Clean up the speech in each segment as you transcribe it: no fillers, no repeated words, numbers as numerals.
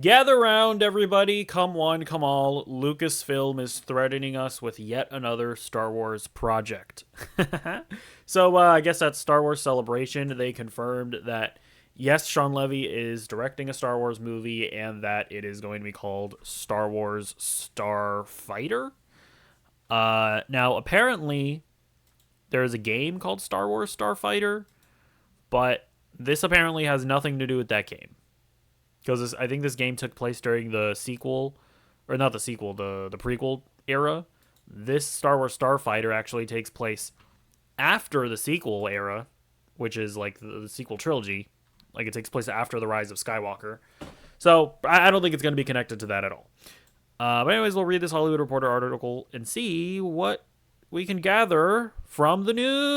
Gather round, everybody. Come one, come all. Lucasfilm is threatening us with yet another Star Wars project. So, I guess at Star Wars Celebration, they confirmed that, yes, Sean Levy is directing a Star Wars movie and that it is going to be called Star Wars Starfighter. Now, apparently, there's a game called Star Wars Starfighter, but this apparently has nothing to do with that game. Because I think this game took place during the sequel, or not the sequel, the prequel era. This Star Wars Starfighter actually takes place after the sequel era, which is like the sequel trilogy. Like it takes place after the Rise of Skywalker. So I don't think it's going to be connected to that at all. But anyways, we'll read this Hollywood Reporter article and see what we can gather from the news.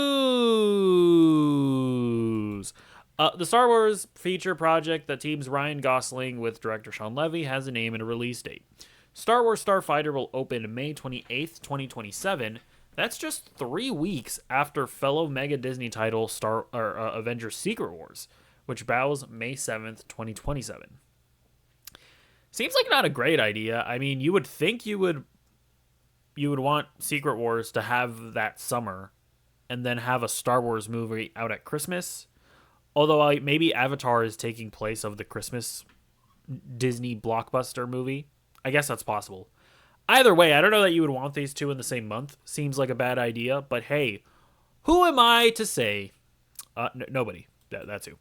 The Star Wars feature project that teams Ryan Gosling with director Sean Levy has a name and a release date. Star Wars Starfighter will open May 28th, 2027. That's just 3 weeks after fellow mega Disney title Avengers Secret Wars, which bows May 7th, 2027. Seems like not a great idea. I mean, you would think you would want Secret Wars to have that summer and then have a Star Wars movie out at Christmas. Although maybe Avatar is taking place of the Christmas Disney blockbuster movie. I guess that's possible. Either way, I don't know that you would want these two in the same month. Seems like a bad idea, but hey, who am I to say? Nobody. That's who.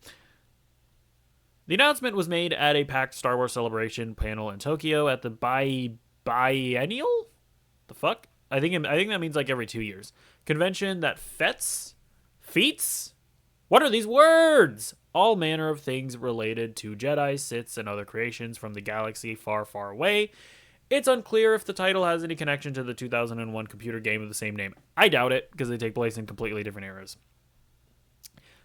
The announcement was made at a packed Star Wars Celebration panel in Tokyo at the biennial? The fuck? I think that means like every 2 years. Convention that feats? What are these words? All manner of things related to Jedi, Siths, and other creations from the galaxy far, far away. It's unclear if the title has any connection to the 2001 computer game of the same name. I doubt it, because they take place in completely different eras.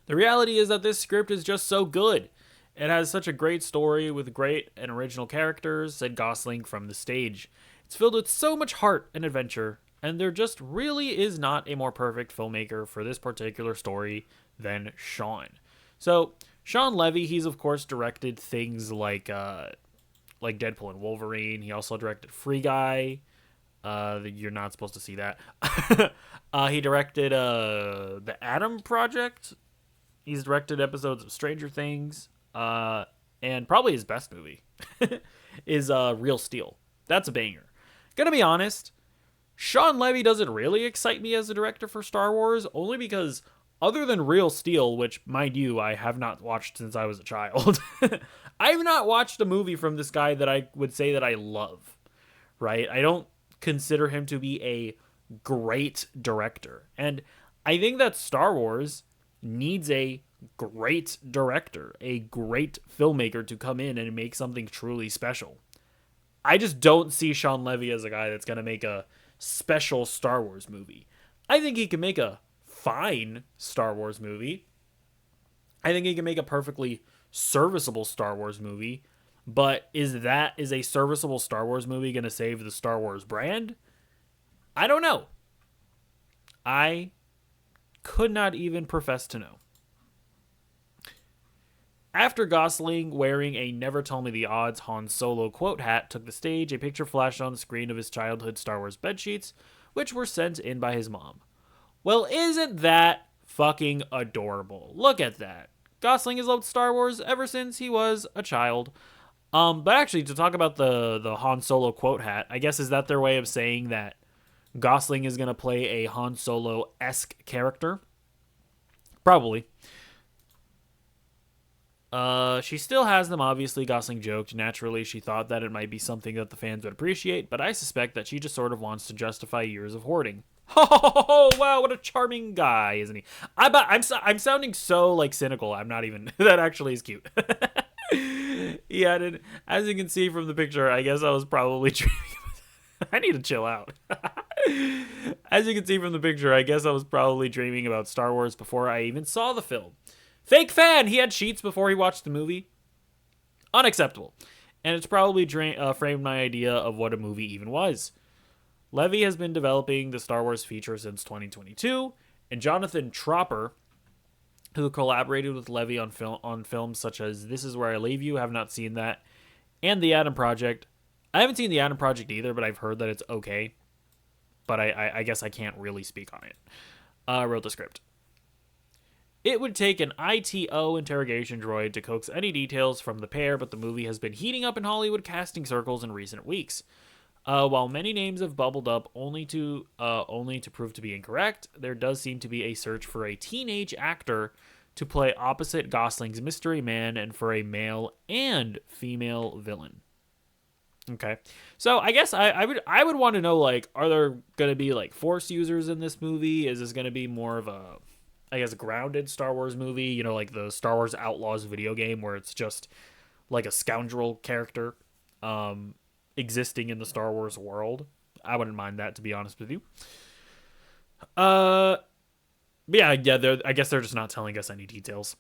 The reality is that this script is just so good. It has such a great story with great and original characters, said Gosling from the stage. It's filled with so much heart and adventure, and there just really is not a more perfect filmmaker for this particular story than Sean. So, Sean Levy, he's of course directed things like Deadpool and Wolverine. He also directed Free Guy. You're not supposed to see that. He directed the Adam Project. He's directed episodes of Stranger Things. And probably his best movie is Real Steel. That's a banger. Gonna be honest, Sean Levy doesn't really excite me as a director for Star Wars, only because other than Real Steel, which, mind you, I have not watched since I was a child, I've not watched a movie from this guy that I would say that I love, right? I don't consider him to be a great director. And I think that Star Wars needs a great director, a great filmmaker to come in and make something truly special. I just don't see Sean Levy as a guy that's going to make a special Star Wars movie. I think he can make a fine Star Wars movie. I think he can make a perfectly serviceable Star Wars movie, but is a serviceable Star Wars movie going to save the Star Wars brand? I don't know. I could not even profess to know. After Gosling, wearing a Never Tell Me the Odds Han Solo quote hat, took the stage, a picture flashed on the screen of his childhood Star Wars bedsheets, which were sent in by his mom. Well, isn't that fucking adorable? Look at that. Gosling has loved Star Wars ever since he was a child. But actually, to talk about the Han Solo quote hat, I guess is that their way of saying that Gosling is going to play a Han Solo-esque character? Probably. She still has them, obviously, Gosling joked. Naturally, she thought that it might be something that the fans would appreciate, but I suspect that she just sort of wants to justify years of hoarding. Oh, wow, what a charming guy, isn't he? I'm sounding so, like, cynical. I'm not even... That actually is cute. Yeah, as you can see from the picture, I guess I was probably dreaming... I need to chill out. As you can see from the picture, I guess I was probably dreaming about Star Wars before I even saw the film. Fake fan! He had sheets before he watched the movie. Unacceptable. And it's probably framed my idea of what a movie even was. Levy has been developing the Star Wars feature since 2022, and Jonathan Tropper, who collaborated with Levy on films such as This Is Where I Leave You, have not seen that, and The Adam Project. I haven't seen The Adam Project either, but I've heard that it's okay. But I guess I can't really speak on it. Wrote the script. It would take an ITO interrogation droid to coax any details from the pair, but the movie has been heating up in Hollywood casting circles in recent weeks. While many names have bubbled up only to prove to be incorrect, there does seem to be a search for a teenage actor to play opposite Gosling's mystery man and for a male and female villain. Okay, so I guess I would want to know, like, are there gonna be like Force users in this movie? Is this gonna be more of a, I guess, grounded Star Wars movie? You know, like the Star Wars Outlaws video game where it's just like a scoundrel character existing in the Star Wars world. I wouldn't mind that, to be honest with you. Uh, yeah. I guess they're just not telling us any details.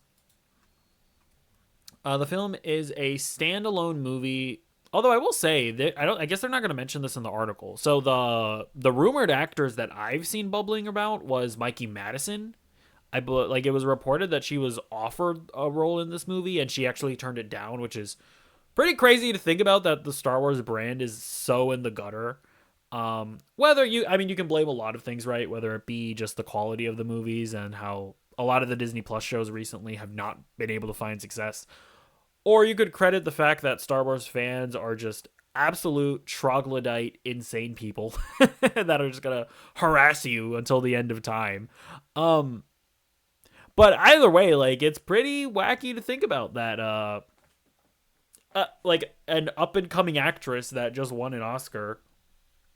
The film is a standalone movie. Although I will say that I guess they're not going to mention this in the article. So the rumored actors that I've seen bubbling about was Mikey Madison. Like it was reported that she was offered a role in this movie and she actually turned it down, which is pretty crazy to think about, that the Star Wars brand is so in the gutter. You can blame a lot of things, right? Whether it be just the quality of the movies and how a lot of the Disney Plus shows recently have not been able to find success, or you could credit the fact that Star Wars fans are just absolute troglodyte, insane people that are just gonna harass you until the end of time. Um, but either way, like, it's pretty wacky to think about that. Like an up and coming actress that just won an Oscar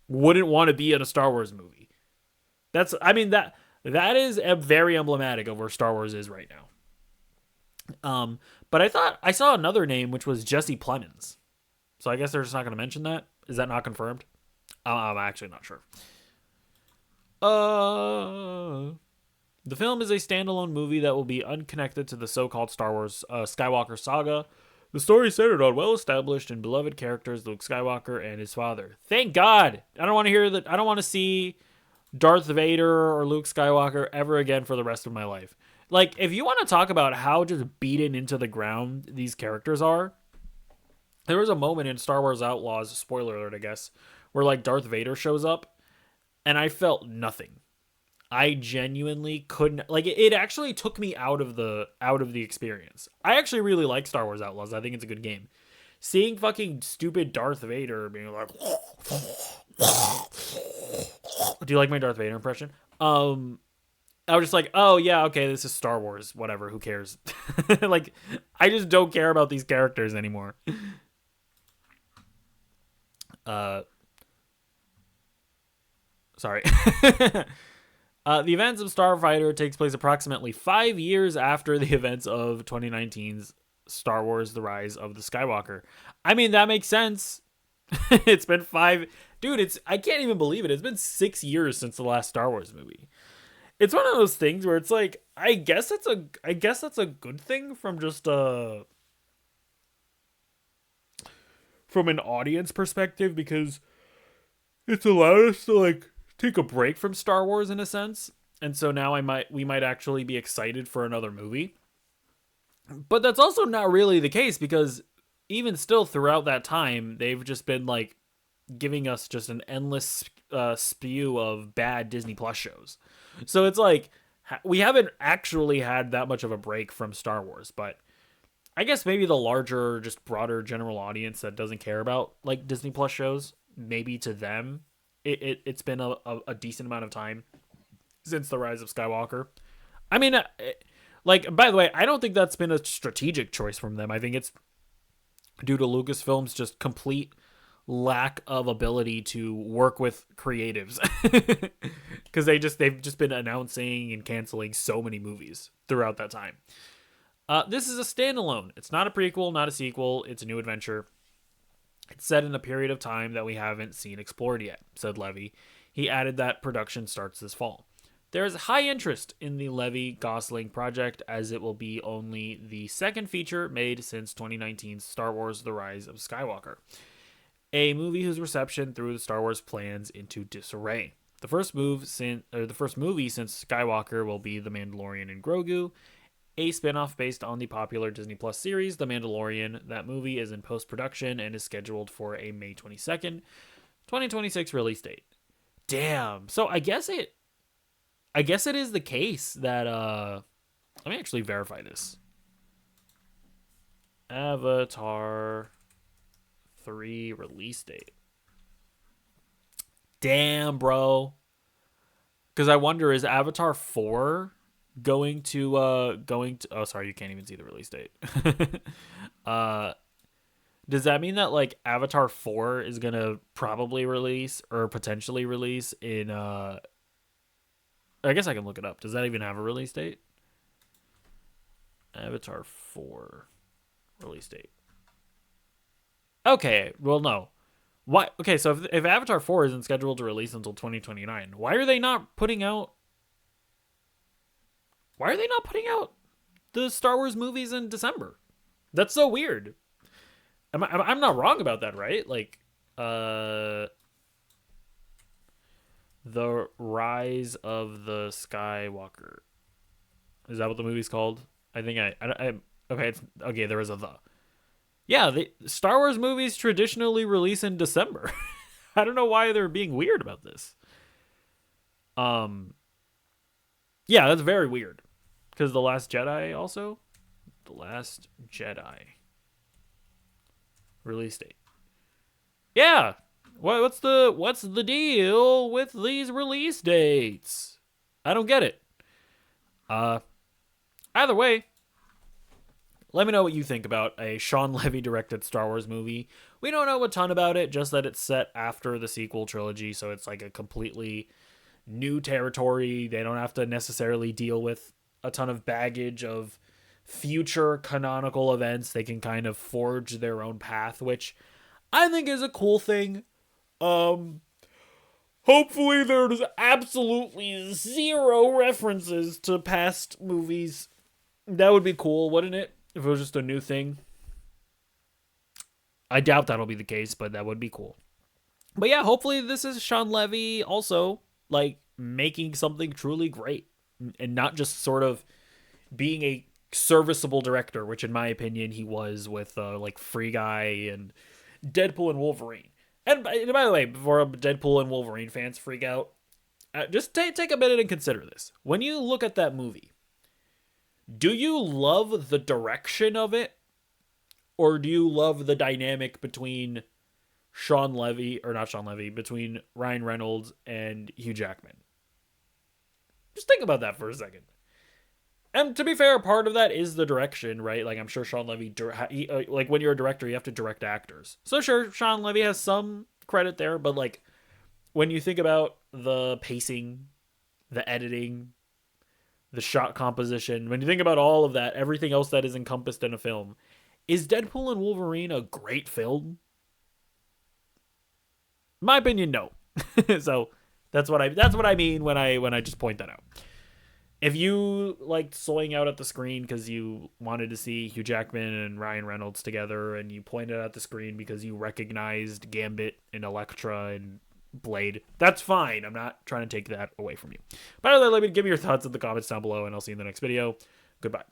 wouldn't want to be in a Star Wars movie. That is very emblematic of where Star Wars is right now. But I thought I saw another name, which was Jesse Plemons. So I guess they're just not going to mention that. Is that not confirmed? I'm actually not sure. The film is a standalone movie that will be unconnected to the so-called Star Wars Skywalker saga. The story is centered on well-established and beloved characters Luke Skywalker and his father. Thank God! I don't want to hear that. I don't want to see Darth Vader or Luke Skywalker ever again for the rest of my life. Like, if you want to talk about how just beaten into the ground these characters are, there was a moment in Star Wars Outlaws, spoiler alert, I guess, where like Darth Vader shows up, and I felt nothing. I genuinely couldn't, like, it actually took me out of the experience. I actually really like Star Wars Outlaws. I think it's a good game. Seeing fucking stupid Darth Vader being like, do you like my Darth Vader impression? I was just like, oh yeah, okay, this is Star Wars, whatever, who cares? Like, I just don't care about these characters anymore. Sorry. The events of Starfighter takes place approximately 5 years after the events of 2019's Star Wars: The Rise of the Skywalker. I mean, that makes sense. It's been I can't even believe it. It's been 6 years since the last Star Wars movie. It's one of those things where it's like, I guess that's a good thing from just from an audience perspective, because it's allowed us to like take a break from Star Wars in a sense. And so now we might actually be excited for another movie. But that's also not really the case, because even still throughout that time, they've just been like giving us just an endless spew of bad Disney Plus shows. So it's like we haven't actually had that much of a break from Star Wars, but I guess maybe the larger, just broader general audience that doesn't care about like Disney Plus shows, maybe to them, it's been a decent amount of time since the Rise of Skywalker. I mean, like, by the way, I don't think that's been a strategic choice from them. I think it's due to Lucasfilm's just complete lack of ability to work with creatives, because they've just been announcing and canceling so many movies throughout that time. This is a standalone. It's not a prequel, not a sequel. It's a new adventure. It's set in a period of time that we haven't seen explored yet, said Levy. He added that production starts this fall. There is high interest in the Levy-Gosling project, as it will be only the second feature made since 2019's Star Wars: The Rise of Skywalker, a movie whose reception threw the Star Wars plans into disarray. The first movie since Skywalker will be The Mandalorian and Grogu, a spin-off based on the popular Disney Plus series The Mandalorian. That movie is in post-production and is scheduled for a May 22nd, 2026 release date. Damn. So I guess it is the case that let me actually verify this. Avatar 3 release date. Damn, bro. Because I wonder, is Avatar 4 going to oh, sorry, you can't even see the release date. uh does that mean that like Avatar 4 is going to probably release or potentially release in I guess I can look it up. Does that even have a release date? Avatar 4 release date. Okay, well no. Why? Okay, so if Avatar 4 isn't scheduled to release until 2029, why are they not putting out? Why are they not putting out the Star Wars movies in December? That's so weird. I'm not wrong about that, right? Like, the Rise of the Skywalker. Is that what the movie's called? I think I okay. It's okay. There is a the. Yeah, the Star Wars movies traditionally release in December. I don't know why they're being weird about this. Um, yeah, that's very weird. Because The Last Jedi release date. Yeah, what's the deal with these release dates? I don't get it. Uh, Either way, let me know what you think about a Sean Levy directed Star Wars movie. We don't know a ton about it, just that it's set after the sequel trilogy, so it's like a completely new territory. They don't have to necessarily deal with a ton of baggage of future canonical events. They can kind of forge their own path, which I think is a cool thing. Um Hopefully there's absolutely zero references to past movies. That would be cool, wouldn't it? If it was just a new thing. I doubt that'll be the case, but that would be cool. But yeah, hopefully this is Sean Levy also like making something truly great and not just sort of being a serviceable director, which in my opinion he was with like Free Guy and Deadpool and Wolverine. And by the way, before Deadpool and Wolverine fans freak out, just take a minute and consider this. When you look at that movie, do you love the direction of it, or do you love the dynamic between between Ryan Reynolds and Hugh Jackman? Just think about that for a second. And to be fair, part of that is the direction, right? Like I'm sure Sean Levy, like when you're a director, you have to direct actors. So sure, Sean Levy has some credit there, but like when you think about the pacing, the editing, the shot composition, when you think about all of that, everything else that is encompassed in a film, is Deadpool and Wolverine a great film? In my opinion, no. So that's what I mean when I just point that out. If you liked soying out at the screen because you wanted to see Hugh Jackman and Ryan Reynolds together, and you pointed at the screen because you recognized Gambit and Elektra and Blade, that's fine. I'm not trying to take that away from you. But other than that, give me your thoughts in the comments down below, and I'll see you in the next video. Goodbye.